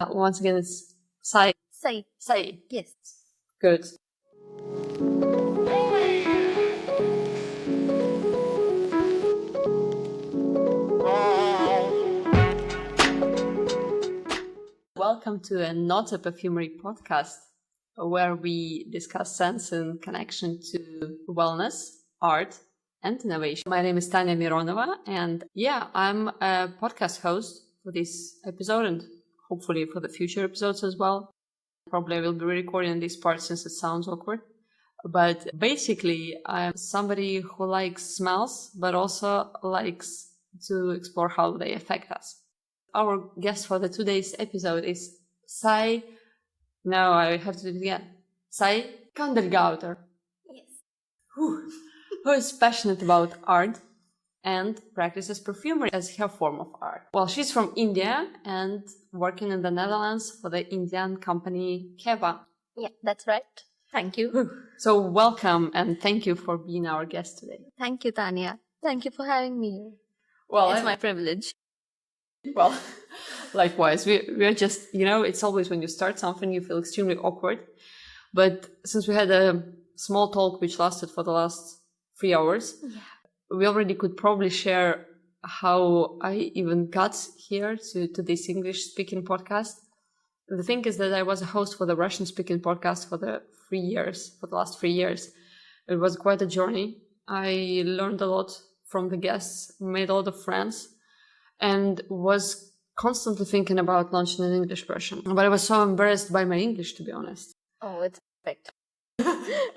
Once again, it's Sai. Sai. Yes. Good. Welcome to a Not a Perfumery podcast, where we discuss sense and connection to wellness, art, and innovation. My name is Tanya Mironova, and I'm a podcast host for this episode and hopefully for the future episodes as well. Probably I will be recording this part since it sounds awkward. But basically, I'm somebody who likes smells, but also likes to explore how they affect us. Our guest for today's episode is Sai. Now I have to do it again. Sai Kandalgaonkar. Yes. Who is passionate about art and practices perfumery as her form of art. Well, she's from India and working in the Netherlands for the Indian company Keva. Yeah, that's right. Thank you. So welcome and thank you for being our guest today. Thank you, Tanya. Thank you for having me here. Well, It's my privilege. Well, likewise. We are just, it's always when you start something, you feel extremely awkward. But since we had a small talk which lasted for the last 3 hours, we already could probably share how I even got here to this English-speaking podcast. The thing is that I was a host for the Russian-speaking podcast for the last 3 years. It was quite a journey. I learned a lot from the guests, made a lot of friends, and was constantly thinking about launching an English version. But I was so embarrassed by my English, to be honest. Oh, it's perfect.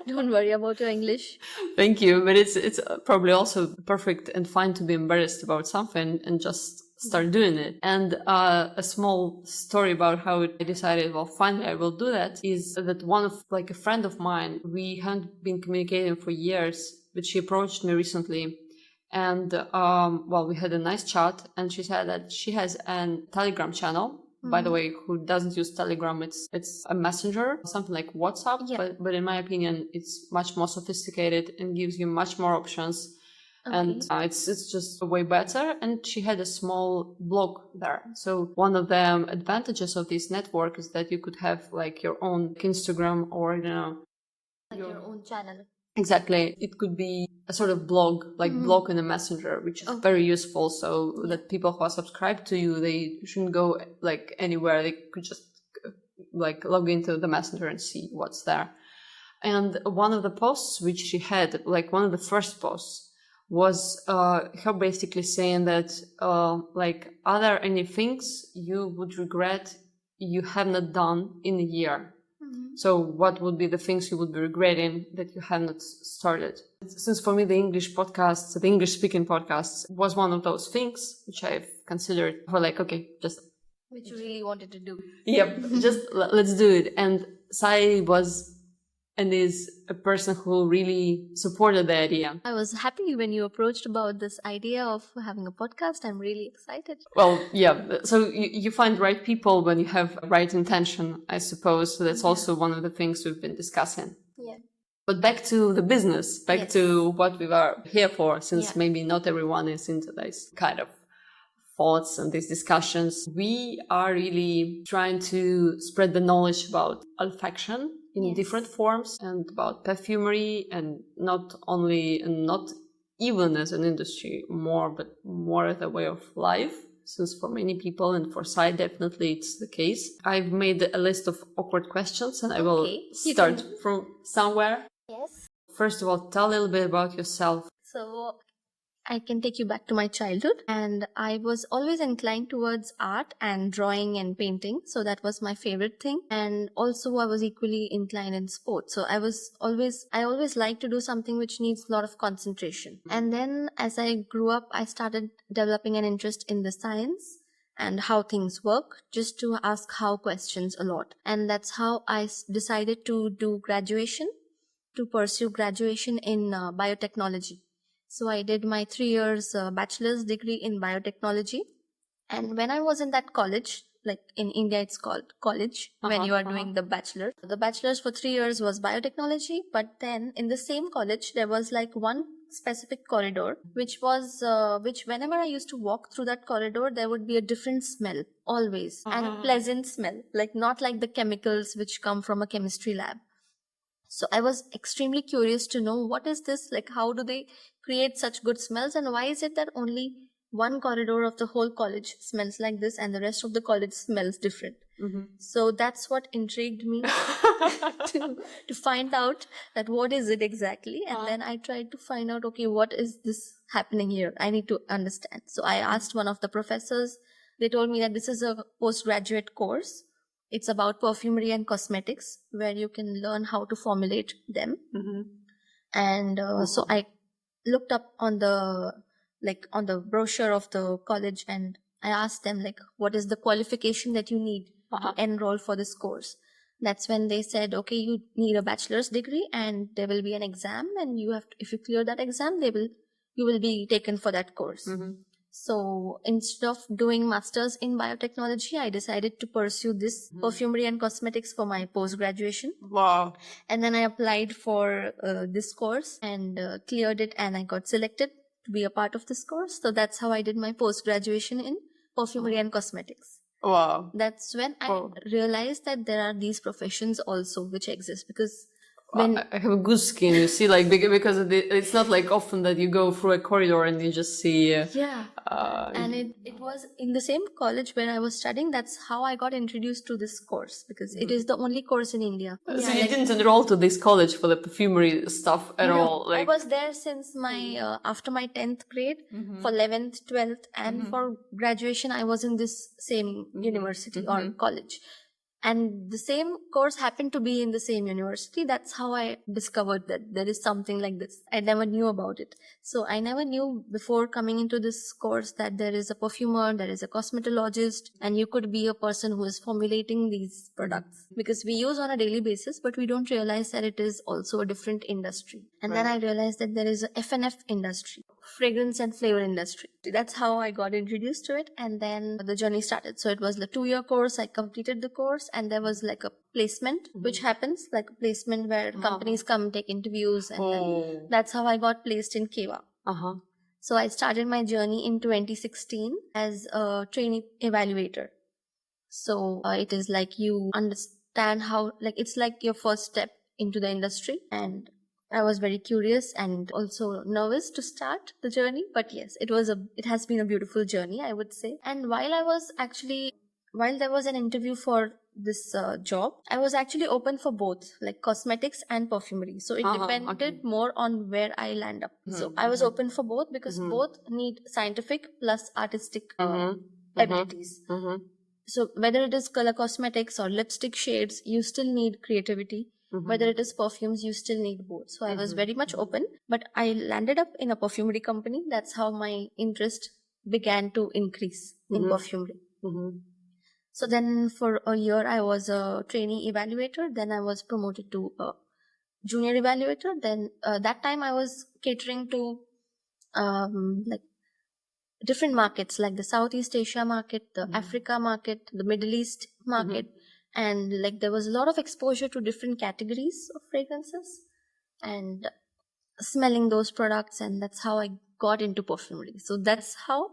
Don't worry about your English. Thank you, but it's probably also perfect and fine to be embarrassed about something and just start doing it. And a small story about how I decided, well, finally I will do that, is that a friend of mine, we hadn't been communicating for years, but she approached me recently. And, we had a nice chat, and she said that she has a Telegram channel. By the way, who doesn't use Telegram, it's a messenger, something like WhatsApp, but in my opinion, it's much more sophisticated and gives you much more options. Okay. And it's just way better. And she had a small blog there. So one of the advantages of this network is that you could have like your own Instagram or, your own channel. Exactly. It could be a sort of blog, blog in a messenger, which is very useful. So that people who are subscribed to you, they shouldn't go like anywhere. They could just log into the messenger and see what's there. And one of the posts which she had, one of the first posts, was her basically saying that are there any things you would regret you have not done in a year? So what would be the things you would be regretting that you have not started? Since for me, the English speaking podcasts was one of those things which I've considered for which you really wanted to do. Yep, let's do it. And Sai was and is a person who really supported the idea. I was happy when you approached about this idea of having a podcast. I'm really excited. Well, yeah. So you find right people when you have right intention, I suppose. So that's also one of the things we've been discussing. Yeah. But back to the business, to what we are here for, since maybe not everyone is into this kind of thoughts and these discussions. We are really trying to spread the knowledge about olfaction in different forms and about perfumery, and not even as an industry but more as a way of life, since for many people and for Sai definitely it's the case. I've made a list of awkward questions and I will start from somewhere. Yes. First of all, tell a little bit about yourself. So I can take you back to my childhood, and I was always inclined towards art and drawing and painting. So that was my favorite thing. And also I was equally inclined in sports. So I always liked to do something which needs a lot of concentration. And then as I grew up, I started developing an interest in the science and how things work, just to ask how questions a lot. And that's how I decided to pursue graduation in biotechnology. So I did my 3 years bachelor's degree in biotechnology. And when I was in that college, like in India, it's called college, when you are doing the bachelor. The bachelor's for 3 years was biotechnology. But then in the same college, there was one specific corridor, which whenever I used to walk through that corridor, there would be a different smell always, and a pleasant smell, like not like the chemicals which come from a chemistry lab. So I was extremely curious to know what is this, like how do they create such good smells, and why is it that only one corridor of the whole college smells like this and the rest of the college smells different. So that's what intrigued me to find out that what is it exactly. And then I tried to find out, okay, what is this happening here? I need to understand. So I asked one of the professors. They told me that this is a postgraduate course. It's about perfumery and cosmetics, where you can learn how to formulate them. And so I looked up on the brochure of the college, and I asked them, like, what is the qualification that you need to enroll for this course? That's when they said, okay, you need a bachelor's degree, and there will be an exam, and if you clear that exam, you will be taken for that course. So instead of doing masters in biotechnology, I decided to pursue this perfumery and cosmetics for my post-graduation. Wow. And then I applied for this course and cleared it, and I got selected to be a part of this course. So that's how I did my post-graduation in perfumery and cosmetics. Wow. That's when I realized that there are these professions also which exist, because I have a good skin, you see, like, because it's not like often that you go through a corridor and you just see. And it was in the same college where I was studying. That's how I got introduced to this course, because it is the only course in India. So you didn't enroll to this college for the perfumery stuff at all? Like, I was there since my after my 10th grade, for 11th, 12th, and for graduation, I was in this same university or college. And the same course happened to be in the same university. That's how I discovered that there is something like this. I never knew about it. So I never knew before coming into this course that there is a perfumer, there is a cosmetologist, and you could be a person who is formulating these products. Because we use on a daily basis, but we don't realize that it is also a different industry. And then I realized that there is a F&F industry, fragrance and flavor industry. That's how I got introduced to it, and then the journey started. So it was a 2-year course. I completed the course, and there was like a placement which happens, like a placement where companies come take interviews, and then that's how I got placed in Keva. So I started my journey in 2016 as a trainee evaluator. So it is like you understand how, like, it's like your first step into the industry, and I was very curious and also nervous to start the journey. But yes, it has been a beautiful journey, I would say. And while there was an interview for this job, I was actually open for both, like cosmetics and perfumery. So it depended more on where I land up. So I was open for both, because both need scientific plus artistic abilities. So whether it is color cosmetics or lipstick shades, you still need creativity. Whether it is perfumes, you still need both. So I was very much open, but I landed up in a perfumery company. That's how my interest began to increase in perfumery. So then for a year, I was a trainee evaluator. Then I was promoted to a junior evaluator. Then that time I was catering to like different markets, like the Southeast Asia market, the Africa market, the Middle East market. And like there was a lot of exposure to different categories of fragrances and smelling those products. And that's how I got into perfumery. So that's how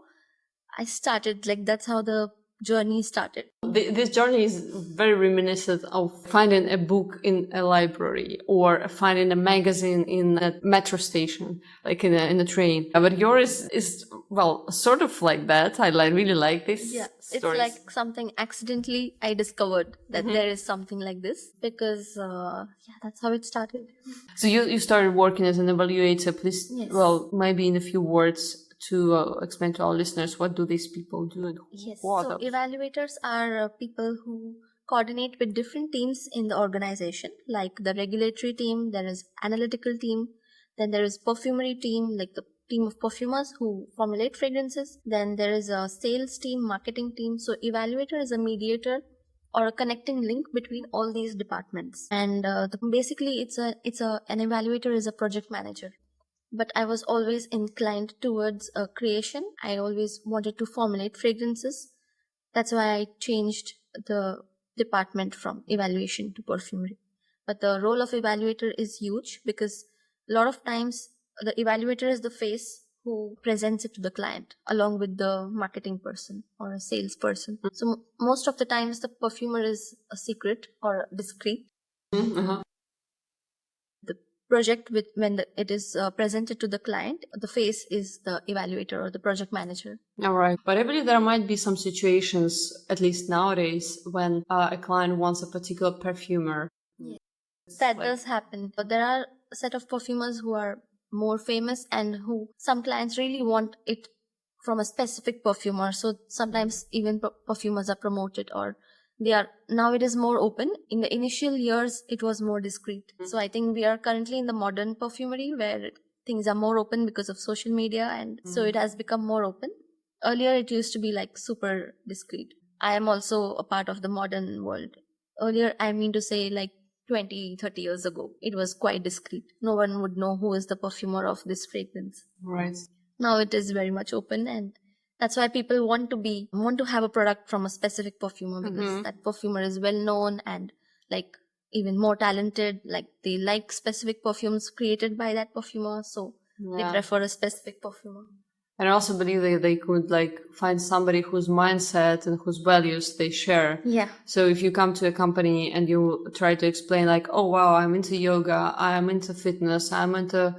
I started, like that's how the journey started. This journey is very reminiscent of finding a book in a library or finding a magazine in a metro station, like in a train. But yours is, well, sort of like that. I really like this. Yeah, stories. It's like something accidentally I discovered that there is something like this, because that's how it started. So you started working as an evaluator. Please, well, maybe in a few words, to explain to our listeners, what do these people do? And so evaluators are people who coordinate with different teams in the organization, like the regulatory team, there is analytical team, then there is perfumery team, like the team of perfumers who formulate fragrances, then there is a sales team, marketing team. So evaluator is a mediator or a connecting link between all these departments. And basically an evaluator is a project manager. But I was always inclined towards creation. I always wanted to formulate fragrances. That's why I changed the department from evaluation to perfumery. But the role of evaluator is huge, because a lot of times the evaluator is the face who presents it to the client along with the marketing person or a salesperson. So most of the times the perfumer is a secret or discreet. Uh-huh. The project it is presented to the client, the face is the evaluator or the project manager. All right. But I believe there might be some situations, at least nowadays, when a client wants a particular perfumer. Yeah. That does happen. But there are a set of perfumers who are more famous and who some clients really want it from a specific perfumer. So sometimes even perfumers are promoted, or now it is more open. In the initial years, it was more discreet. So I think we are currently in the modern perfumery where things are more open because of social media, and so it has become more open. Earlier, it used to be like super discreet. I am also a part of the modern world. Earlier, I mean to say like 20-30 years ago, it was quite discreet. No one would know who is the perfumer of this fragrance. Right. Now it is very much open, and that's why people want to have a product from a specific perfumer, because that perfumer is well known and like even more talented. Like they like specific perfumes created by that perfumer, so they prefer a specific perfumer. And I also believe they could like find somebody whose mindset and whose values they share. Yeah. So if you come to a company and you try to explain like, oh wow, I'm into yoga, I'm into fitness, I'm into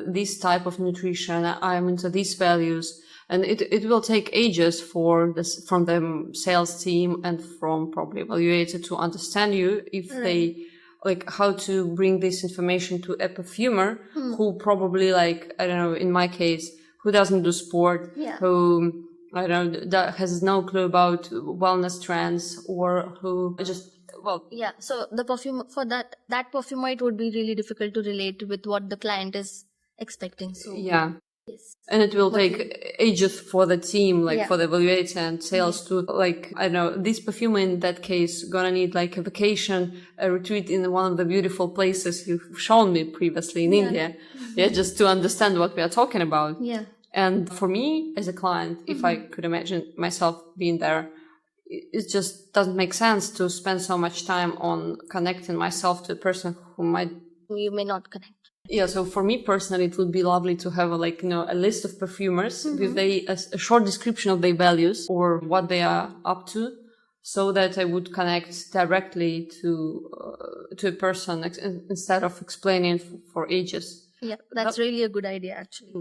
this type of nutrition, I'm into these values, and it will take ages from the sales team and from probably evaluator to understand you if they like how to bring this information to a perfumer who probably like, I don't know, in my case, who doesn't do sport, who, I don't know, that has no clue about wellness trends, or who just, Yeah, so the perfume, for that perfumer, it would be really difficult to relate with what the client is expecting. So yeah. Yes. And it will take ages for the team, like for the evaluator and sales to like, I don't know, this perfumer in that case gonna need like a vacation, a retreat in one of the beautiful places you've shown me previously in India. Yeah, just to understand what we are talking about. Yeah. And for me as a client, if I could imagine myself being there, it just doesn't make sense to spend so much time on connecting myself to a person who you may not connect. Yeah, so for me personally, it would be lovely to have a list of perfumers with a short description of their values or what they are up to, so that I would connect directly to a person instead of explaining for ages. Yeah, that's really a good idea, actually.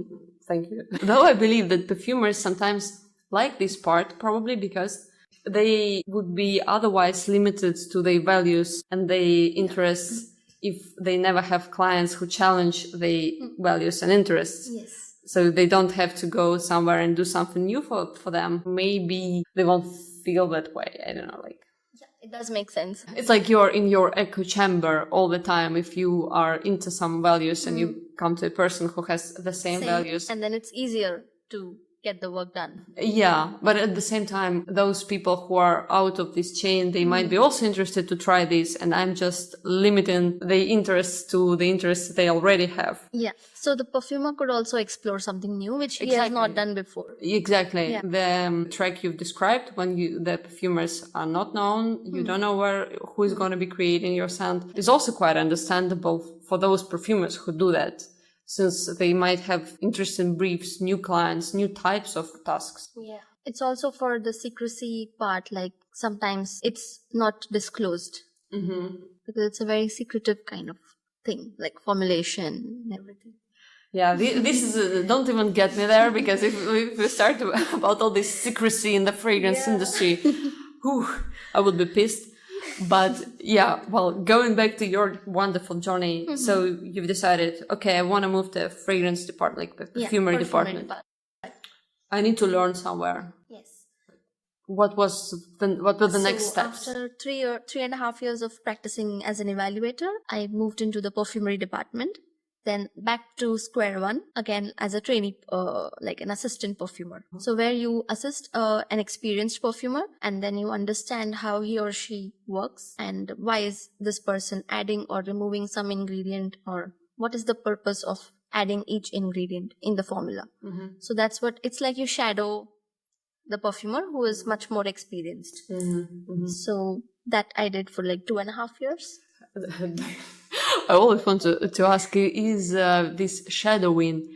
Thank you. Though I believe that perfumers sometimes like this part, probably because they would be otherwise limited to their values and their interests if they never have clients who challenge their values and interests. Yes. So they don't have to go somewhere and do something new for them. Maybe they won't feel that way. I don't know, like. Yeah, it does make sense. It's like you're in your echo chamber all the time if you are into some values and you come to a person who has the same values. And then it's easier to get the work done. Yeah, but at the same time, those people who are out of this chain, they might be also interested to try this, and I'm just limiting the interests to the interests they already have. Yeah, so the perfumer could also explore something new, which he has not done before. Exactly. Yeah. The track you've described, when the perfumers are not known, you don't know who is going to be creating your scent, is also quite understandable for those perfumers who do that, since they might have interesting briefs, new clients, new types of tasks. Yeah. It's also for the secrecy part, like sometimes it's not disclosed because it's a very secretive kind of thing, like formulation and everything. Yeah, this is, don't even get me there, because if we start about all this secrecy in the fragrance industry, I would be pissed. But yeah, well, going back to your wonderful journey, so you've decided, okay, I want to move to fragrance department, like the perfumery department. I need to learn somewhere. Yes. What were the next steps? After 3.5 years of practicing as an evaluator, I moved into the perfumery department. Then back to square one again as a trainee, like an assistant perfumer. So where you assist an experienced perfumer, and then you understand how he or she works and why is this person adding or removing some ingredient, or what is the purpose of adding each ingredient in the formula. So that's what it's like. You shadow the perfumer who is much more experienced. So that I did for like 2.5 years. I always want to ask you, is this shadowing,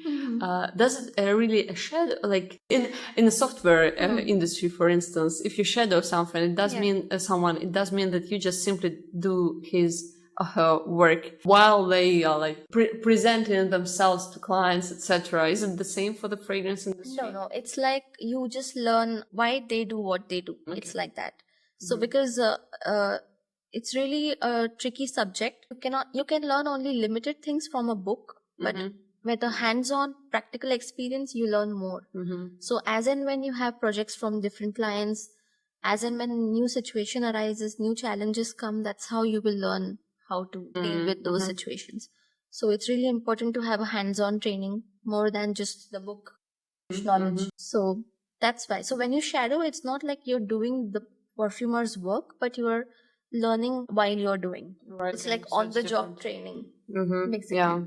does it really a shadow, like in the software industry, for instance, if you shadow something, it does mean someone, it does mean that you just simply do his work while they are like presenting themselves to clients, etc. Is it the same for the fragrance industry? No, it's like you just learn why they do what they do. Okay. It's like that. So because it's really a tricky subject, you can learn only limited things from a book, but with a hands-on practical experience, you learn more. So as and when you have projects from different clients, as and when new situation arises, new challenges come, that's how you will learn how to deal with those situations. So it's really important to have a hands-on training more than just the book knowledge. So that's why. So when you shadow, it's not like you're doing the perfumer's work, but you're learning while you're doing. Right. It's like on the job training. Basically. Yeah.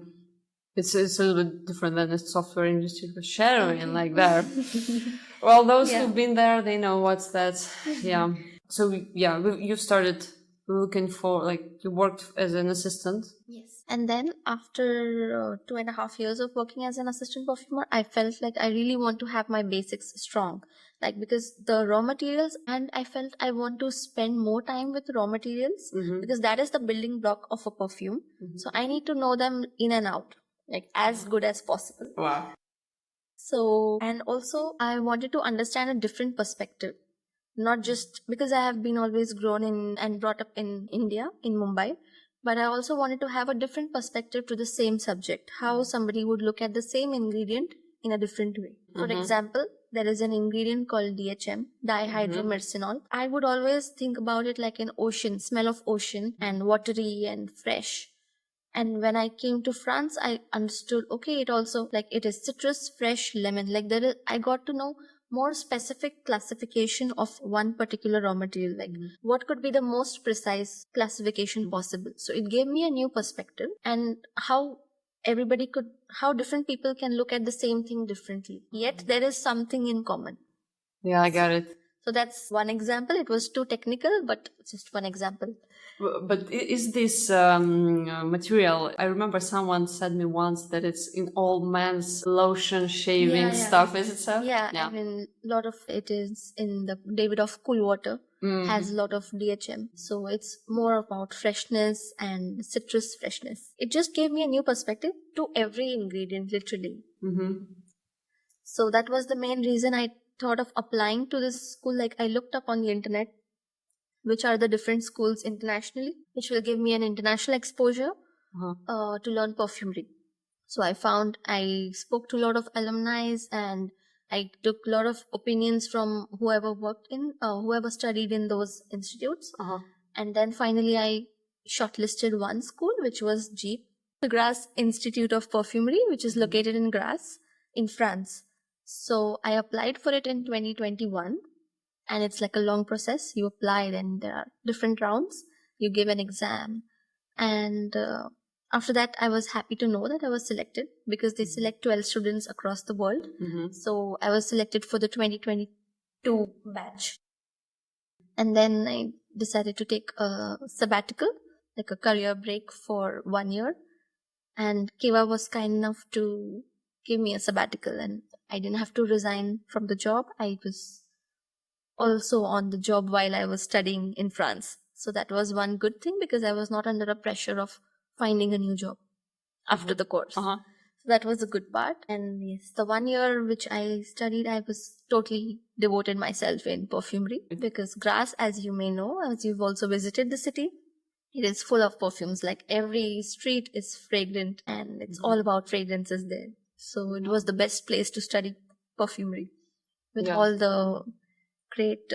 It's a little bit different than the software industry, but shadowing like that. Well, those who've been there, they know what's that. Yeah. So you started looking for, like, you worked as an assistant. Yes. And then after 2.5 years of working as an assistant perfumer, I felt like I really want to have my basics strong. Like, because the raw materials, and I felt I want to spend more time with raw materials because that is the building block of a perfume. So I need to know them in and out, like as good as possible. Wow. So, and also I wanted to understand a different perspective. Not just because I have been always grown in and brought up in India, in Mumbai, but I also wanted to have a different perspective to the same subject, how somebody would look at the same ingredient in a different way. For example, there is an ingredient called DHM, dihydromercinol. I would always think about it like an ocean, smell of ocean and watery and fresh. And when I came to France, I understood, okay, it also, like, it is citrus, fresh, lemon. Like, I got to know more specific classification of one particular raw material, like what could be the most precise classification possible. So it gave me a new perspective, and how different people can look at the same thing differently, yet there is something in common. Yeah, I got it. So that's one example. It was too technical, but just one example. But is this material, I remember someone said me once that it's in all men's lotion, shaving stuff. Is it so? Yeah, I mean, a lot of it is in the David of Cool Water, has a lot of DHM. So it's more about freshness and citrus freshness. It just gave me a new perspective to every ingredient, literally. So that was the main reason I thought of applying to this school. Like, I looked up on the internet which are the different schools internationally, which will give me an international exposure to learn perfumery. So I spoke to a lot of alumni, and I took a lot of opinions from whoever studied in those institutes. And then finally I shortlisted one school, which was JEEP, the Grasse Institute of Perfumery, which is located in Grasse in France. So I applied for it in 2021. And it's like a long process. You apply, then there are different rounds. You give an exam. And after that, I was happy to know that I was selected, because they select 12 students across the world. So I was selected for the 2022 batch. And then I decided to take a sabbatical, like a career break for 1 year. And Keva was kind enough to give me a sabbatical, and I didn't have to resign from the job. I was also on the job while I was studying in France. So that was one good thing, because I was not under a pressure of finding a new job after the course. So that was a good part. And yes, the 1 year which I studied, I was totally devoted myself in perfumery, because Grasse, as you may know, as you've also visited the city, it is full of perfumes. Like, every street is fragrant, and it's all about fragrances there. So it was the best place to study perfumery, with all the great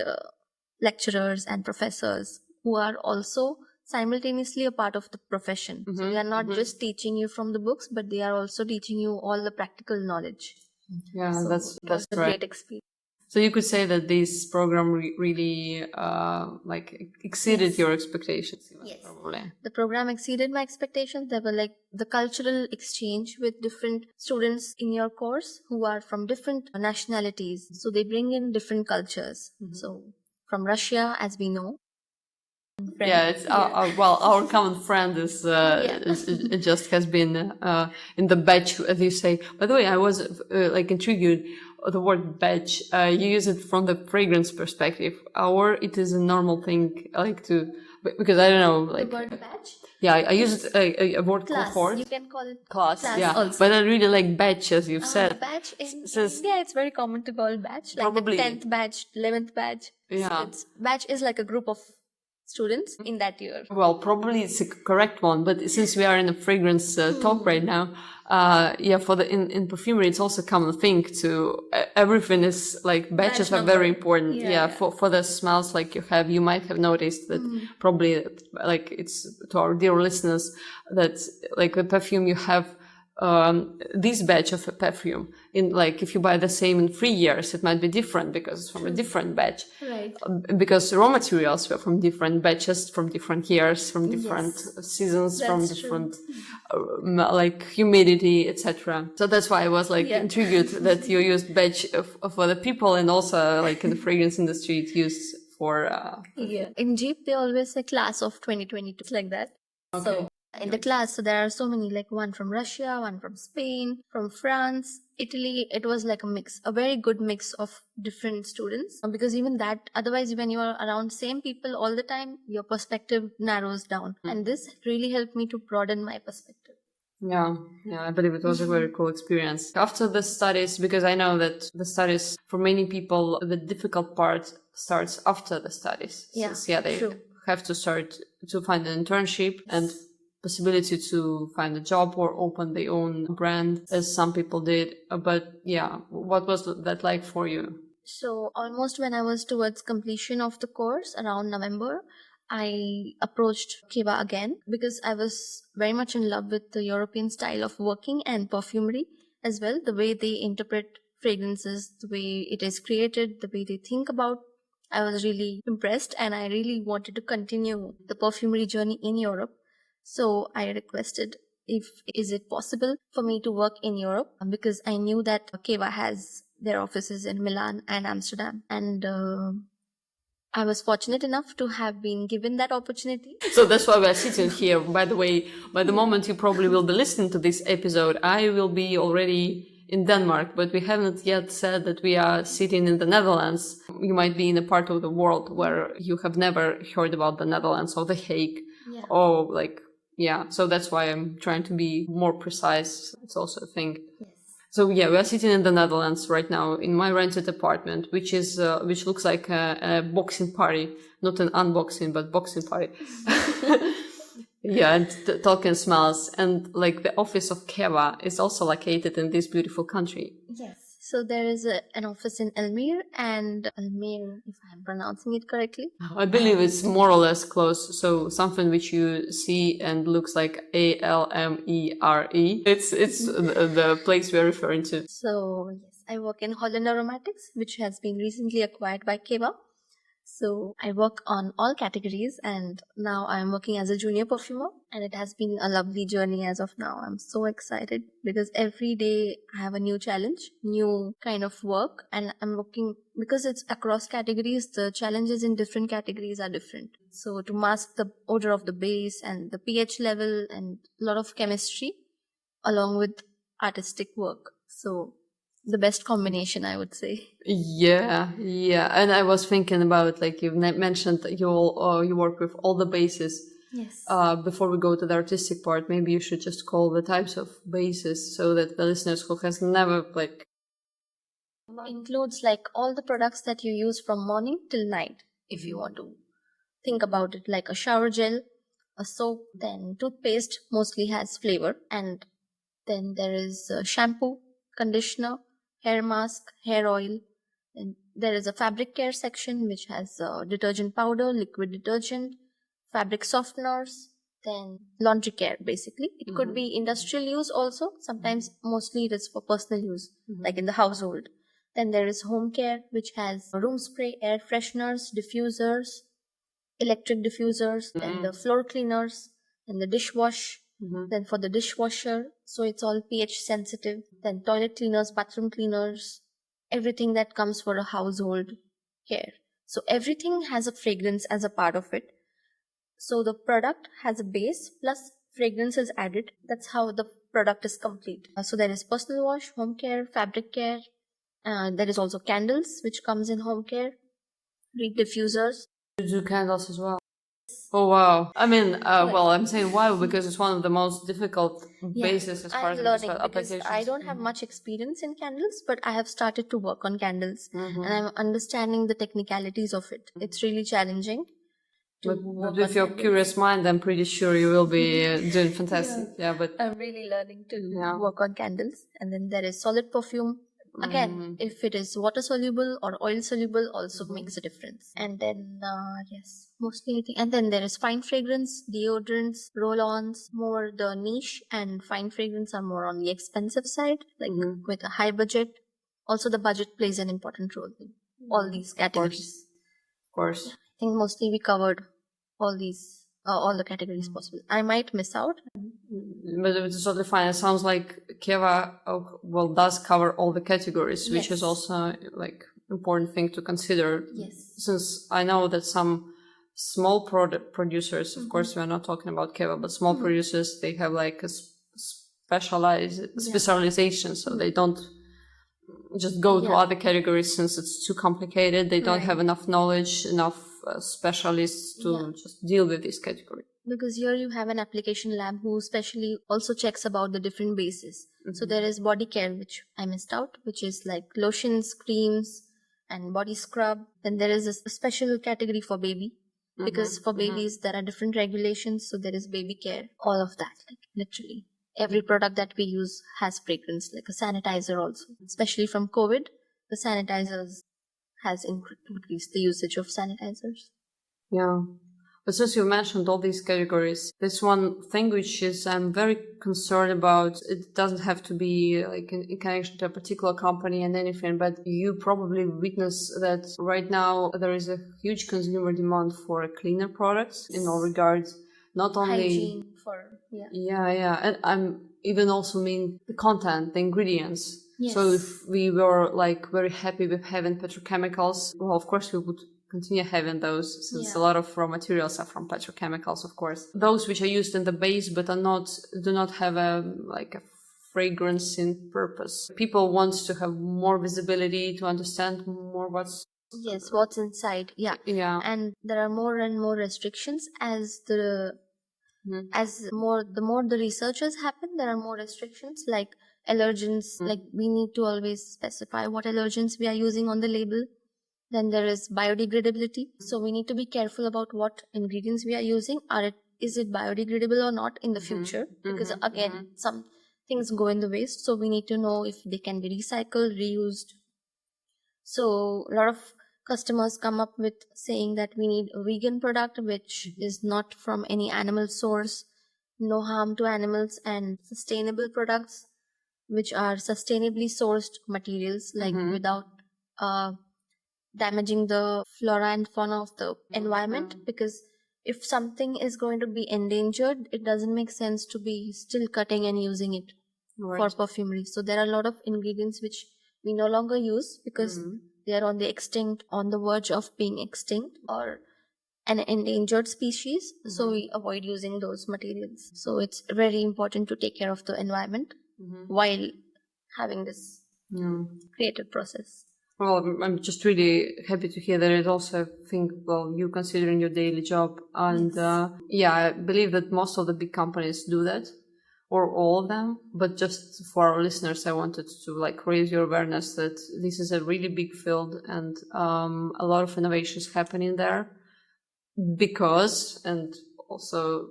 lecturers and professors who are also simultaneously a part of the profession. So they are not just teaching you from the books, but they are also teaching you all the practical knowledge. Yeah, so that's a right. Great experience. So you could say that this program really exceeded your expectations. Yes, probably. The program exceeded my expectations. There were like the cultural exchange with different students in your course who are from different nationalities. So they bring in different cultures. So from Russia, as we know, Yeah, it's our common friend is, it just has been in the batch, as you say. By the way, I was intrigued. The word batch, you use it from the fragrance perspective, or it is a normal thing, because I don't know, The word batch? Yeah, I use it, a word Class. cohort. You can call it Class, yeah. also. But I really like batch, as you've said. Batch in India, it's very common to call batch, like Probably. the 10th batch, 11th batch. Yeah. Batch is like a group of students in that year. Well, probably it's a correct one, but since we are in a fragrance talk right now, in perfumery, it's also a common thing to, everything is like batches are very important. Yeah. For the smells like you might have noticed that probably like it's to our dear listeners that like the perfume you have, this batch of a perfume in like if you buy the same in 3 years it might be different because it's from a different batch, right? Because raw materials were from different batches, from different years, from different seasons, from different like humidity, etc. So that's why I was intrigued that you used batch for the people, and also like in the fragrance industry it's used for in Jeep they always say class of 2022, like that. So in the class, so there are so many, like one from Russia, one from Spain, from France, Italy. It was like a mix, a very good mix of different students, because even that, otherwise when you are around same people all the time, your perspective narrows down, and this really helped me to broaden my perspective. Yeah, I believe it was a very cool experience. After the studies, because I know that the studies, for many people, the difficult part starts after the studies. Since, they have to start to find an internship and possibility to find a job or open their own brand, as some people did. But what was that like for you? So almost when I was towards completion of the course around November, I approached Keva again because I was very much in love with the European style of working and perfumery as well, the way they interpret fragrances, the way it is created, the way they think about. I was really impressed, and I really wanted to continue the perfumery journey in Europe. So I requested if is it possible for me to work in Europe, because I knew that Keva has their offices in Milan and Amsterdam, and I was fortunate enough to have been given that opportunity. So that's why we're sitting here. By the way, by the moment you probably will be listening to this episode, I will be already in Denmark, but we haven't yet said that we are sitting in the Netherlands. You might be in a part of the world where you have never heard about the Netherlands or The Hague, or so that's why I'm trying to be more precise. It's also a thing. Yes. So we are sitting in the Netherlands right now in my rented apartment, which looks like a boxing party, not an unboxing, but boxing party. And talking smells, and like the office of Keva is also located in this beautiful country. Yes. So there is an office in Almere, if I'm pronouncing it correctly. I believe it's more or less close. So something which you see and looks like Almere. It's the place we're referring to. So yes, I work in Holland Aromatics, which has been recently acquired by Keva. So I work on all categories, and now I'm working as a junior perfumer, and it has been a lovely journey as of now. I'm so excited because every day I have a new challenge, new kind of work, and I'm working because it's across categories. The challenges in different categories are different. So to mask the odor of the base and the pH level and a lot of chemistry along with artistic work. So the best combination, I would say. Yeah. And I was thinking about, like you mentioned, you work with all the bases. Yes. Before we go to the artistic part, maybe you should just call the types of bases so that the listeners who has never includes like all the products that you use from morning till night. If you want to think about it, like a shower gel, a soap, then toothpaste mostly has flavor, and then there is shampoo, conditioner, hair mask, hair oil. Then there is a fabric care section which has detergent powder, liquid detergent, fabric softeners, then laundry care basically. It could be industrial use also. Sometimes mostly it is for personal use, like in the household. Then there is home care, which has room spray, air fresheners, diffusers, electric diffusers, then the floor cleaners, and the dishwash. Then for the dishwasher, so it's all pH sensitive. Then toilet cleaners, bathroom cleaners, everything that comes for a household care. So everything has a fragrance as a part of it. So the product has a base plus fragrance is added. That's how the product is complete. So there is personal wash, home care, fabric care. There is also candles, which comes in home care, reed diffusers. You do candles as well. Oh wow! I mean, well, I'm saying why because it's one of the most difficult bases as far I'm as learning because applications. I don't have much experience in candles, but I have started to work on candles and I'm understanding the technicalities of it. It's really challenging. But with your curious mind, I'm pretty sure you will be doing fantastic. Yeah, but I'm really learning to work on candles. And then there is solid perfume. Again, if it is water soluble or oil soluble, also makes a difference. And then, yes, mostly I think. And then there is fine fragrance, deodorants, roll-ons, more the niche, and fine fragrance are more on the expensive side, like with a high budget. Also, the budget plays an important role in all these categories. Of course. I think mostly we covered all these, all the categories possible. I might miss out. But it's totally fine. It sounds like Keva, does cover all the categories, which is also like important thing to consider. Yes. Since I know that some small product producers, of course, we are not talking about Keva, but small producers, they have like a specialization, so they don't just go to other categories since it's too complicated. They don't have enough knowledge, enough specialists to just deal with this category. Because here you have an application lab who specially also checks about the different bases. So there is body care, which I missed out, which is like lotions, creams, and body scrub. Then there is a special category for baby, because for babies there are different regulations. So there is baby care, all of that, like literally. Every product that we use has fragrance, like a sanitizer also. Especially from COVID, the sanitizers has increased the usage of sanitizers. Yeah. But since you mentioned all these categories, there's one thing which is I'm very concerned about. It doesn't have to be like in connection to a particular company and anything, but you probably witness that right now there is a huge consumer demand for cleaner products in all regards. Not only hygiene for and I'm even also mean the content, the ingredients. Yes. So if we were like very happy with having petrochemicals, well, of course we would continue having those since a lot of raw materials are from petrochemicals, of course. Those which are used in the base but do not have a fragrance in purpose. People want to have more visibility to understand more what's inside. And there are more and more restrictions as the more the researchers happen. There are more restrictions like allergens. Like we need to always specify what allergens we are using on the label. Then there is biodegradability. So we need to be careful about what ingredients we are using. Is it biodegradable or not in the future? Because again, some things go in the waste. So we need to know if they can be recycled, reused. So a lot of customers come up with saying that we need a vegan product which is not from any animal source, no harm to animals, and sustainable products which are sustainably sourced materials, like without damaging the flora and fauna of the environment. Because if something is going to be endangered, it doesn't make sense to be still cutting and using it for perfumery. So there are a lot of ingredients which we no longer use because they are on the verge of being extinct or an endangered species. So we avoid using those materials. So it's very important to take care of the environment while having this creative process. Well, I'm just really happy to hear that. It also think, you considering your daily job. And I believe that most of the big companies do that, or all of them. But just for our listeners, I wanted to raise your awareness that this is a really big field and a lot of innovations happening there. Because, and also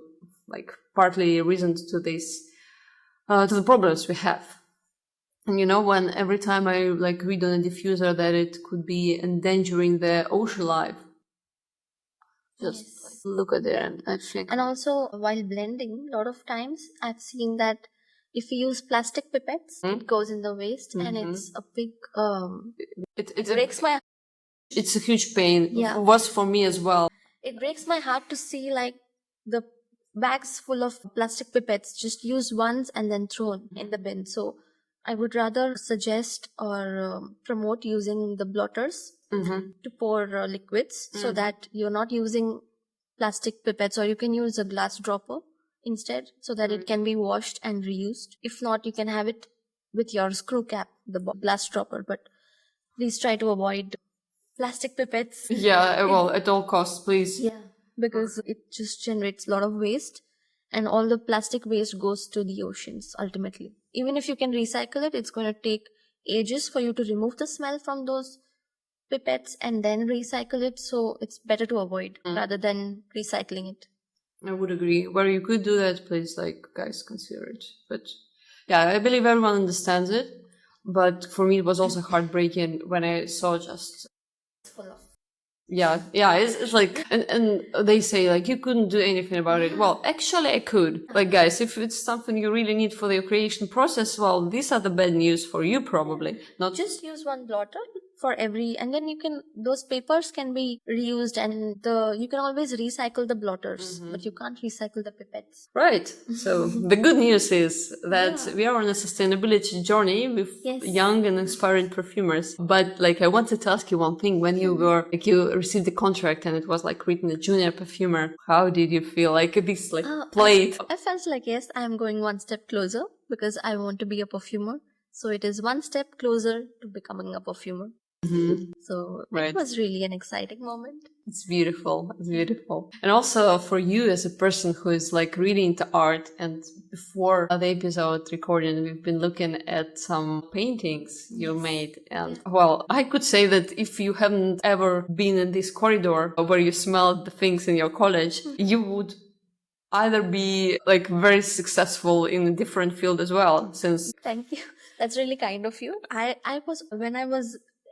partly reasons to this, to the problems we have. And when every time I read on a diffuser that it could be endangering the ocean life, just look at it and I think. And also while blending, a lot of times I've seen that if you use plastic pipettes, it goes in the waste and it's a big, it breaks my heart. It's a huge pain. Yeah. It was for me as well. It breaks my heart to see the bags full of plastic pipettes just used once and then thrown in the bin. So I would rather suggest or promote using the blotters to pour liquids so that you're not using plastic pipettes, or you can use a glass dropper instead, so that it can be washed and reused. If not, you can have it with your screw cap, the glass dropper, but please try to avoid plastic pipettes. Yeah, well, at all costs, please. Yeah, because it just generates a lot of waste, and all the plastic waste goes to the oceans ultimately. Even if you can recycle it, it's going to take ages for you to remove the smell from those pipettes and then recycle it. So it's better to avoid rather than recycling it. I would agree. Where you could do that, please, like, guys, consider it. But yeah, I believe everyone understands it. But for me, it was also heartbreaking when I saw just... Full of. Yeah, it's like, and they say, like, you couldn't do anything about it. Well, actually, I could. Like, guys, if it's something you really need for the creation process, well, these are the bad news for you, probably. Not just use one blotter for every, and then those papers can be reused, and you can always recycle the blotters, but you can't recycle the pipettes. Right. So the good news is that we are on a sustainability journey with young and inspiring perfumers. But like, I wanted to ask you one thing. When you were, like, you received the contract and it was like written a Junior Perfumer, how did you feel? Like this, like, plate? I felt like, yes, I am going one step closer because I want to be a perfumer. So it is one step closer to becoming a perfumer. So it was really an exciting moment. It's beautiful. It's beautiful. And also for you as a person who is like really into art, and before the episode recording, we've been looking at some paintings you made. And well, I could say that if you haven't ever been in this corridor where you smelled the things in your college, you would either be like very successful in a different field as well, since... Thank you. That's really kind of you.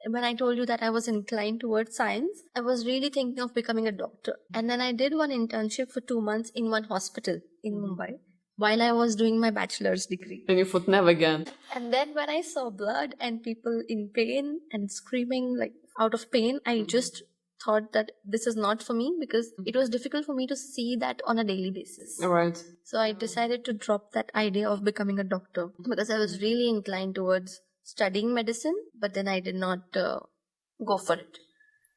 When I told you that I was inclined towards science, I was really thinking of becoming a doctor. And then I did one internship for 2 months in one hospital in Mumbai while I was doing my bachelor's degree. And you thought, never again. And then when I saw blood and people in pain and screaming like out of pain, I just thought that this is not for me, because it was difficult for me to see that on a daily basis. Right. So I decided to drop that idea of becoming a doctor because I was really inclined towards studying medicine, but then I did not go for it.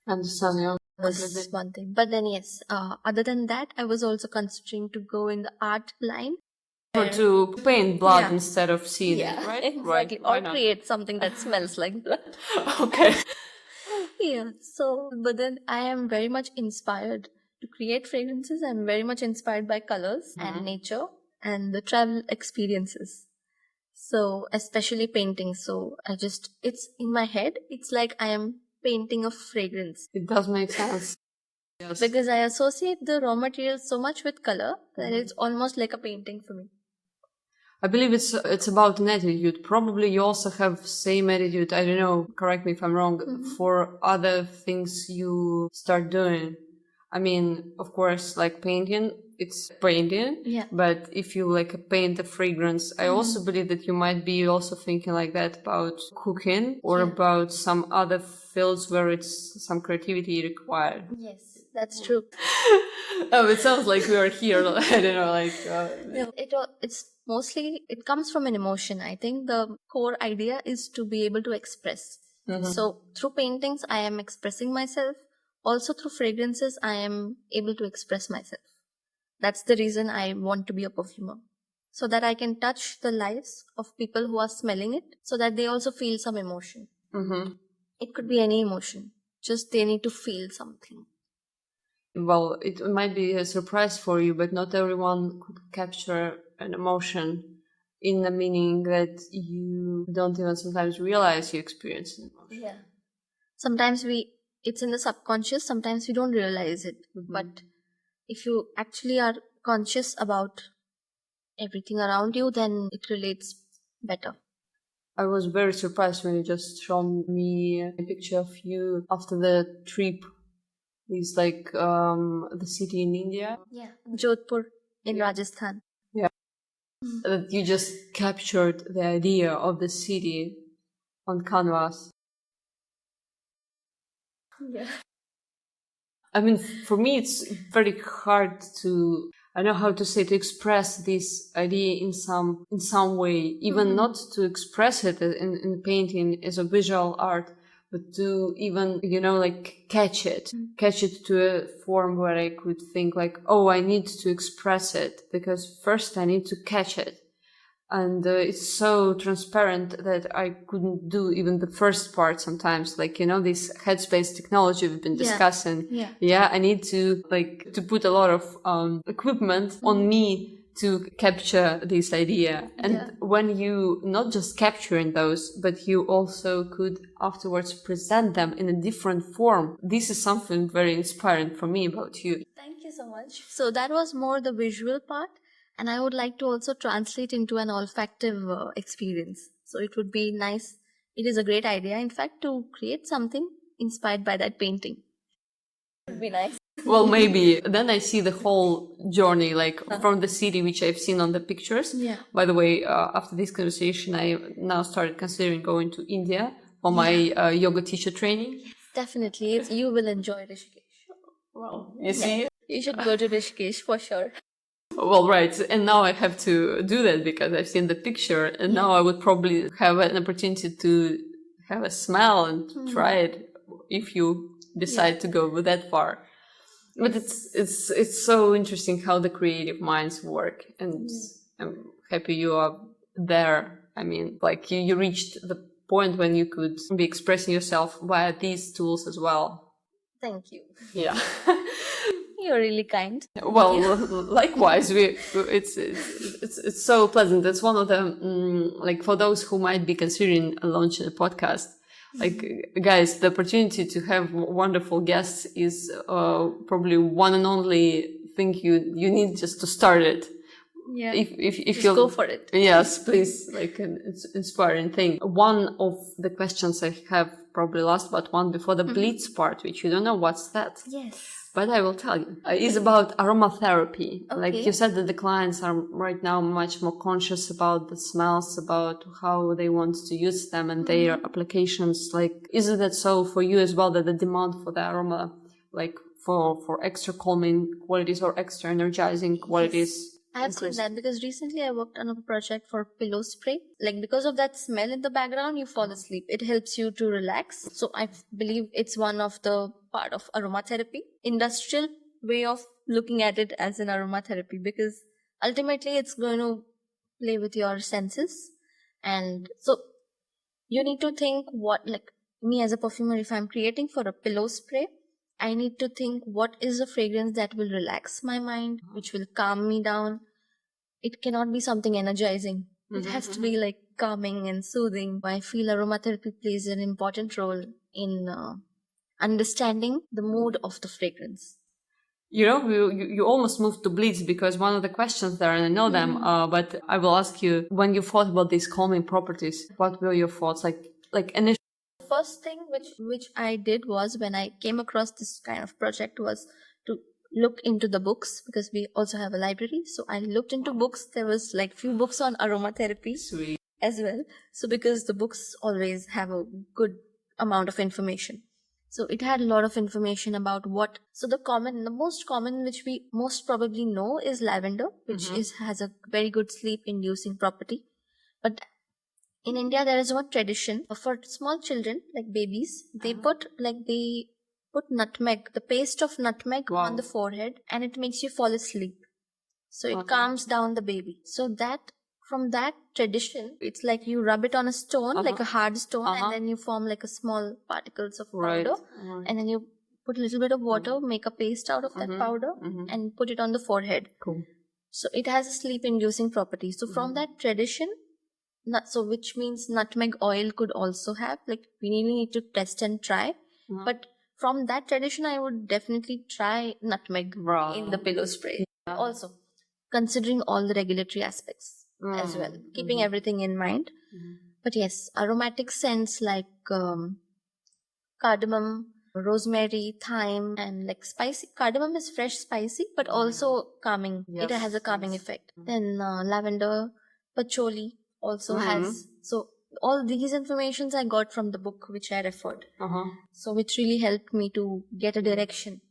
Understand, yeah. Was one thing. But then yes, other than that, I was also considering to go in the art line. Or to paint blood instead of seeing it, right? Exactly. Right. Or create something that smells like blood. Okay. Yeah, so, but then I am very much inspired to create fragrances. I'm very much inspired by colors and nature and the travel experiences. So, especially painting. So, it's in my head. It's like I am painting a fragrance. It does make sense. Yes. Because I associate the raw materials so much with color that it's almost like a painting for me. I believe it's about an attitude. Probably you also have same attitude, I don't know, correct me if I'm wrong, for other things you start doing. I mean, of course, like painting, it's painting. Yeah. But if you like paint a fragrance, I also believe that you might be also thinking like that about cooking or about some other fields where it's some creativity required. Yes, that's true. Oh, it sounds like we are here. I don't know, like... It comes from an emotion. I think the core idea is to be able to express. So through paintings, I am expressing myself. Also through fragrances, I am able to express myself. That's the reason I want to be a perfumer. So that I can touch the lives of people who are smelling it, so that they also feel some emotion. It could be any emotion. Just they need to feel something. Well, it might be a surprise for you, but not everyone could capture an emotion in the meaning that you don't even sometimes realize you experience an emotion. Yeah. Sometimes it's in the subconscious, sometimes we don't realize it. But if you actually are conscious about everything around you, then it relates better. I was very surprised when you just showed me a picture of you after the trip. It's like the city in India. Yeah, Jodhpur in Rajasthan. Yeah. That you just captured the idea of the city on canvas. Yeah. I mean, for me, it's very hard to, I know how to say, to express this idea in some way, even not to express it in painting as a visual art, but to even, like catch it to a form where I could think like, oh, I need to express it because first I need to catch it. And it's so transparent that I couldn't do even the first part sometimes. Like, this headspace technology we've been discussing. Yeah, I need to to put a lot of equipment on me to capture this idea. And when you not just capturing those, but you also could afterwards present them in a different form. This is something very inspiring for me about you. Thank you so much. So that was more the visual part. And I would like to also translate into an olfactive experience. So it would be nice. It is a great idea, in fact, to create something inspired by that painting. It would be nice. Well, maybe. Then I see the whole journey, from the city, which I've seen on the pictures. Yeah. By the way, after this conversation, I now started considering going to India for my yoga teacher training. Yes, definitely. You will enjoy Rishikesh. Well, you see? You should go to Rishikesh for sure. Well, right. And now I have to do that because I've seen the picture, and now I would probably have an opportunity to have a smell and try it if you decide to go that far. But it's so interesting how the creative minds work, and I'm happy you are there. I mean, you reached the point when you could be expressing yourself via these tools as well. Thank you. Yeah. You're really kind. Well, likewise, it's so pleasant. It's one of the for those who might be considering launching a podcast. Guys, the opportunity to have wonderful guests is probably one and only thing you need just to start it. Yeah. If you go for it. Yes, please. It's inspiring thing. One of the questions I have probably last but one before the bleeds part, which you don't know what's that. Yes. But I will tell you, is about aromatherapy. Okay. You said that the clients are right now much more conscious about the smells, about how they want to use them and their applications. Isn't that so for you as well, that the demand for the aroma, for extra calming qualities or extra energizing qualities? Yes. I have seen that because recently I worked on a project for pillow spray. Because of that smell in the background, you fall asleep. It helps you to relax. So I believe it's one of the part of aromatherapy. Industrial way of looking at it as an aromatherapy, because ultimately it's going to play with your senses. And so you need to think me as a perfumer, if I'm creating for a pillow spray, I need to think what is a fragrance that will relax my mind, which will calm me down. It cannot be something energizing. It has to be calming and soothing. I feel aromatherapy plays an important role in understanding the mood of the fragrance. You almost moved to bleeds because one of the questions there, and I know them, but I will ask you, when you thought about these calming properties, what were your thoughts? Initially? First thing which I did was, when I came across this kind of project, was to look into the books, because we also have a library. So I looked into books. There was few books on aromatherapy. Sweet. As well. So because the books always have a good amount of information. So it had a lot of information about the most common which we most probably know is lavender, which has a very good sleep inducing property. But in India, there is one tradition for small children, like babies. They put nutmeg, the paste of nutmeg on the forehead, and it makes you fall asleep. So it calms down the baby. So from that tradition, it's you rub it on a stone, like a hard stone, and then you form a small particles of powder, and then you put a little bit of water, make a paste out of that powder, and put it on the forehead. Cool. So it has a sleep-inducing property. So from that tradition, which means nutmeg oil could also have, we really need to test and try. But from that tradition, I would definitely try nutmeg in the pillow spray. Also, considering all the regulatory aspects as well, keeping everything in mind. But yes, aromatic scents like cardamom, rosemary, thyme, and spicy. Cardamom is fresh spicy, but also calming. Yes, it has a calming effect. Then lavender, patchouli also has. So all these informations I got from the book which I referred. So which really helped me to get a direction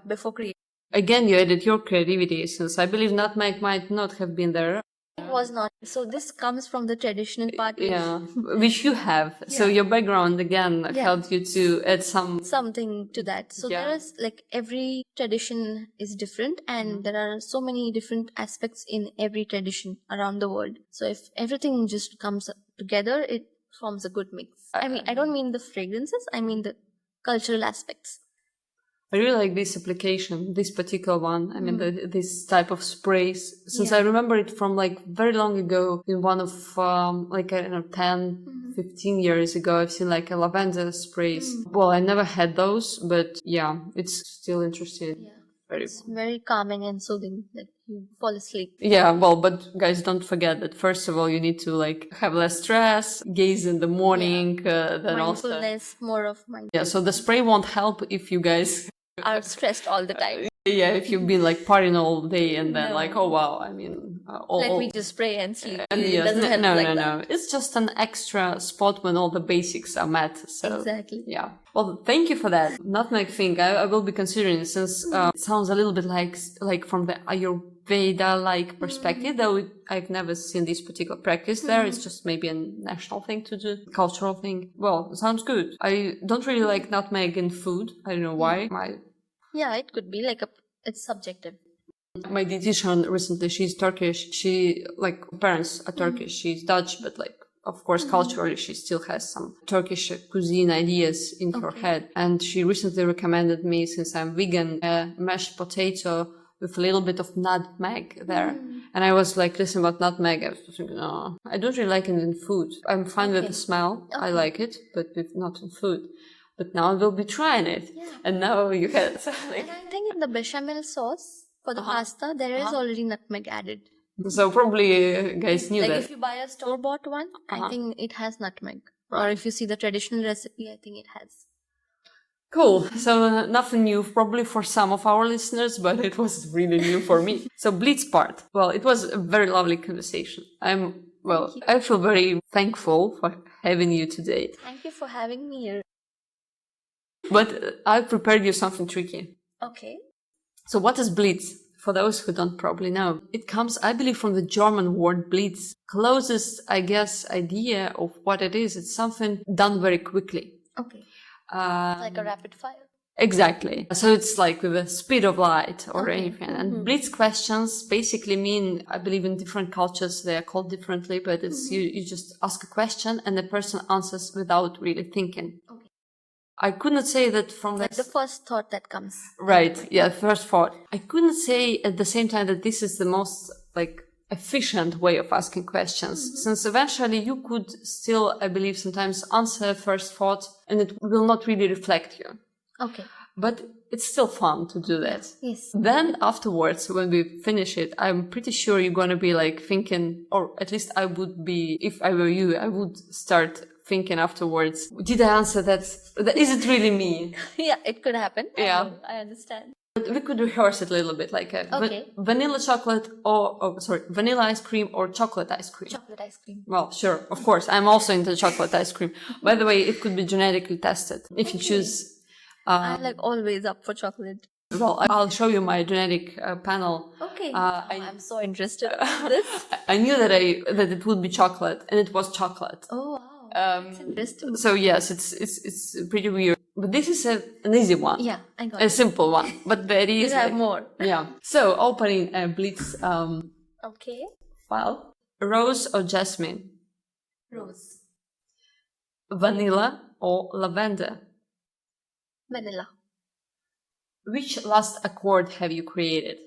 before creating. Again, you added your creativity, since I believe nutmeg might not have been there. It was not. So this comes from the traditional part. Yeah, which you have. So Yeah. your background again Yeah. helped you to add Something to that. So Yeah. there is like every tradition is different, and there are so many different aspects in every tradition around the world. So if everything just comes together, it forms a good mix. I mean, I don't mean the fragrances, I mean the cultural aspects. I really like this application, this particular one. I mean, this type of sprays, since I remember it from like very long ago in one of, like, I don't know, 10, 15 years ago, I've seen like a lavender sprays. Well, I never had those, but yeah, it's still interesting. Yeah. Very It's very calming and soothing that you fall asleep. Yeah, well, but guys, don't forget that first of all, you need to like have less stress, gaze in the morning, then also. Mindfulness, more of mindfulness. Yeah, so the spray won't help if you guys Are stressed all the time. Yeah, if you've been like partying all day and then No. like, oh wow, I mean, Let me just spray and sleep. and It yes, doesn't help no, like no, that. no. It's just an extra spot when all the basics are met. So Exactly. yeah. Well, thank you for that nutmeg thing. I will be considering it since it sounds a little bit like from the Ayurveda like perspective. Though I've never seen this particular practice there. It's just maybe a national thing to do, cultural thing. Well, sounds good. I don't really like nutmeg in food. I don't know why. Yeah, it could be like it's subjective. My dietitian recently, she's Turkish. She, like, parents are Turkish. She's Dutch, but like, of course, culturally, she still has some Turkish cuisine ideas in her head. And she recently recommended me, since I'm vegan, a mashed potato with a little bit of nutmeg there. And I was like, listen, about nutmeg, I was thinking, no, I don't really like it in food. I'm fine with the smell. I like it, but not in food. But now I will be trying it. Yeah. And now you can. And I think in the bechamel sauce for the pasta, there is already nutmeg added. So probably guys knew like that. If you buy a store-bought one, I think it has nutmeg. Or if you see the traditional recipe, I think it has. Cool. So nothing new probably for some of our listeners, but it was really new for me. So Blitz part. Well, it was a very lovely conversation. I feel very thankful for having you today. Thank you for having me here. But I prepared you something tricky. Okay. So what is Blitz? For those who don't probably know, it comes, I believe, from the German word Blitz. Closest, I guess, idea of what it is. It's something done very quickly. Okay. Like a rapid fire. Exactly. So it's like with the speed of light or anything. And Blitz questions basically mean, I believe in different cultures, they are called differently, but it's you just ask a question and the person answers without really thinking. Okay. I couldn't say that from like the first thought that comes. Right. Yeah. First thought. I couldn't say at the same time that this is the most like efficient way of asking questions, since eventually you could still, I believe, sometimes answer first thought and it will not really reflect you. Okay. But it's still fun to do that. Yes. Then afterwards, when we finish it, I'm pretty sure you're going to be like thinking, or at least I would be, if I were you, I would start thinking afterwards, did I answer that? Is it really me? Yeah, it could happen. Yeah. I understand. But we could rehearse it a little bit, like vanilla chocolate vanilla ice cream or chocolate ice cream. Chocolate ice cream. Well, sure, of course. I'm also into chocolate ice cream. By the way, it could be genetically tested. If you choose... I'm like always up for chocolate. Well, I'll show you my genetic panel. Okay. I'm so interested in this. I knew that it would be chocolate, and it was chocolate. Oh, wow. That's interesting. So yes, it's pretty weird. But this is an easy one. Yeah, I got it. A simple one. But there is you have more. Yeah. So opening a Blitz okay. file. Rose or jasmine? Rose. Vanilla or lavender? Vanilla. Which last accord have you created?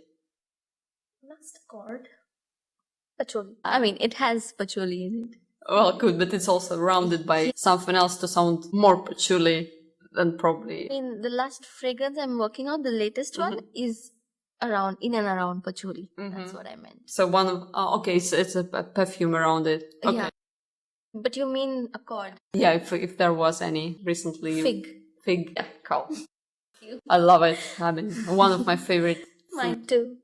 Last accord? Patchouli. I mean, it has patchouli in it. Well, good, but it's also rounded by something else to sound more patchouli than probably... I mean, the last fragrance I'm working on, the latest one, is in and around patchouli. That's what I meant. So one of... okay, so it's a perfume around it. Okay. Yeah. But you mean accord? Yeah, if there was any recently. Fig. Yeah, cool. I love it. I mean, one of my favorite. Mine too.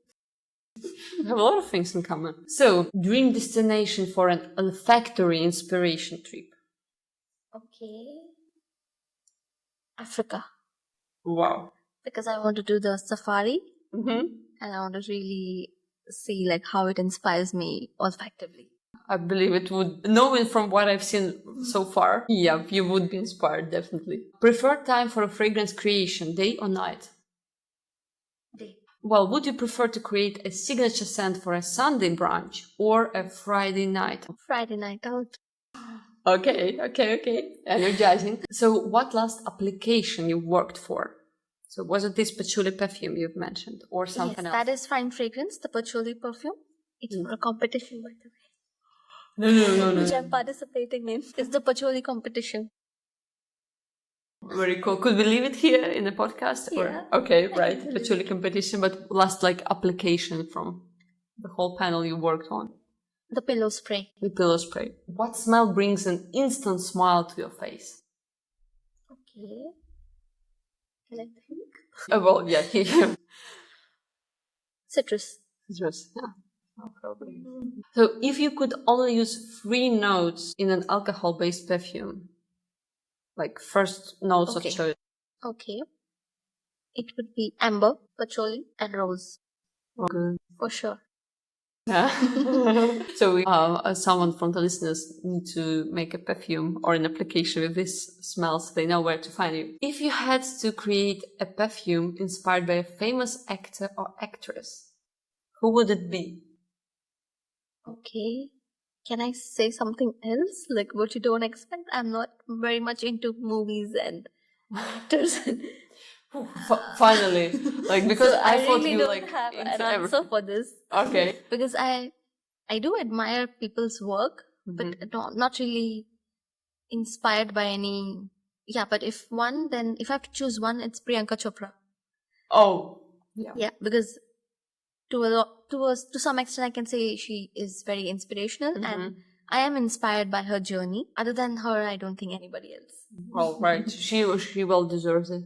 We have a lot of things in common. So, dream destination for an olfactory inspiration trip. Okay. Africa. Wow. Because I want to do the safari. Mm-hmm. And I want to really see like how it inspires me olfactively. I believe it would, knowing from what I've seen so far, yeah, you would be inspired, definitely. Preferred time for a fragrance creation, day or night? Day. Well, would you prefer to create a signature scent for a Sunday brunch or a Friday night? Friday night out. Okay. Energizing. So what last application you worked for? So was it this patchouli perfume you've mentioned or something Yes, else? that is fine fragrance, the patchouli perfume. It's for a competition, by the way. No. Which I'm participating in. It's the patchouli competition. Very cool. Could we leave it here in the podcast? Yeah. Okay, right. Patchouli competition, but last application from the whole panel you worked on. The pillow spray. The pillow spray. What smell brings an instant smile to your face? Okay. Can I think? Well, yeah. Citrus. Citrus, yeah. Probably. So if you could only use 3 notes in an alcohol-based perfume, like first notes of choice. Okay. It would be amber, patchouli, and rose. Okay. For sure. Yeah. So someone from the listeners need to make a perfume or an application with this smell so they know where to find you. If you had to create a perfume inspired by a famous actor or actress, who would it be? Okay. Can I say something else? Like what you don't expect? I'm not very much into movies and actors. Finally, because So I thought really you don't have an answer for this. Okay. Because I do admire people's work, but not really inspired by any. Yeah, but if I have to choose one, it's Priyanka Chopra. Oh, Yeah, because to some extent, I can say she is very inspirational, and I am inspired by her journey. Other than her, I don't think anybody else. Well, right. She well deserves it.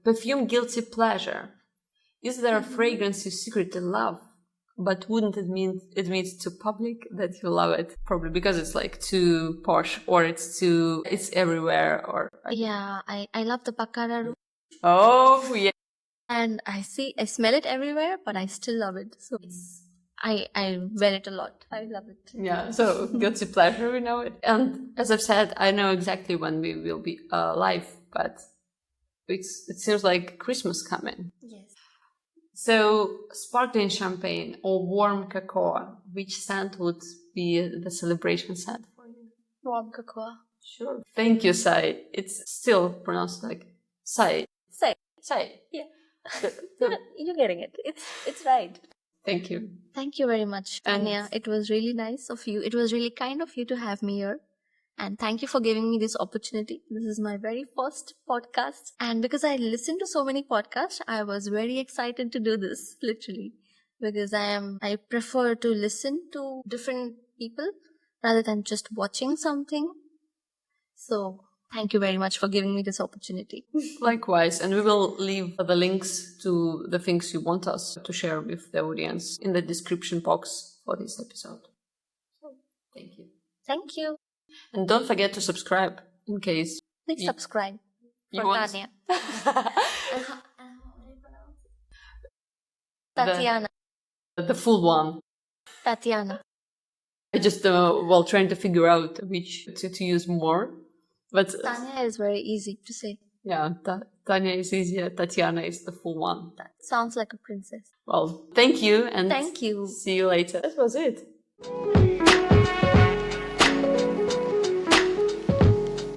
Perfume guilty pleasure. Is there a fragrance you secretly love, but wouldn't admit to public that you love it? Probably because it's too posh, or it's everywhere, or. Yeah, I love the Baccarat Rouge. Oh yeah. And I smell it everywhere, but I still love it. So I wear it a lot. I love it. Yeah, so guilty pleasure, we know it. And as I've said, I know exactly when we will be live, but it seems like Christmas coming. Yes. So sparkling champagne or warm cocoa, which scent would be the celebration scent for you? Warm cocoa. Sure. Thank you, Sai. It's still pronounced like Sai. Sai. Yeah. You're getting it. It's right. Thank you. Thank you very much, Tanya. It was really nice of you. It was really kind of you to have me here. And thank you for giving me this opportunity. This is my very first podcast. And because I listened to so many podcasts, I was very excited to do this, literally. Because I prefer to listen to different people rather than just watching something. So thank you very much for giving me this opportunity. Likewise, and we will leave the links to the things you want us to share with the audience in the description box for this episode. Thank you. Thank you. And don't forget to subscribe in case. Please subscribe for Tanya. Tatiana. The full one. Tatiana. I just trying to figure out which to use more. But Tanya is very easy to say. Yeah, Tanya is easier. Tatiana is the full one. That sounds like a princess. Well, thank you, and thank you. See you later. That was it.